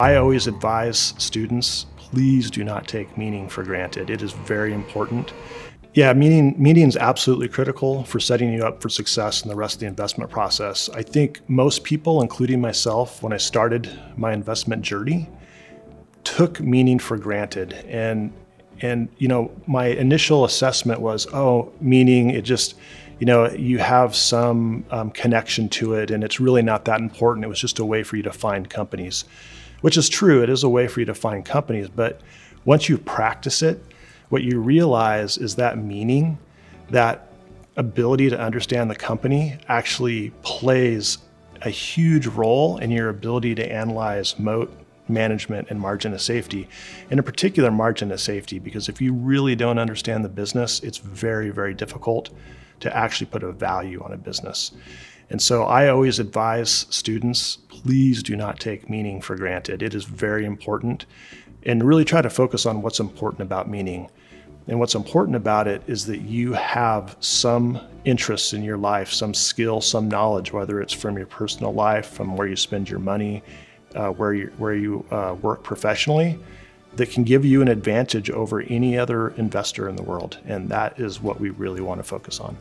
I always advise students, please do not take meaning for granted. It is very important. Yeah, meaning is absolutely critical for setting you up for success in the rest of the investment process. I think most people, including myself, when I started my investment journey, took meaning for granted. And my initial assessment was, oh, meaning, it just, you have some connection to it, and it's really not that important. It was just a way for you to find companies, which is true. It is a way for you to find companies. But once you practice it, what you realize is that meaning, that ability to understand the company, actually plays a huge role in your ability to analyze moat management and margin of safety, and in particular margin of safety, because if you really don't understand the business, it's very, very difficult to actually put a value on a business. And so I always advise students, please do not take meaning for granted. It is very important, and really try to focus on what's important about meaning. And what's important about it is that you have some interests in your life, some skill, some knowledge, whether it's from your personal life, from where you spend your money, where you work professionally, that can give you an advantage over any other investor in the world. And that is what we really want to focus on.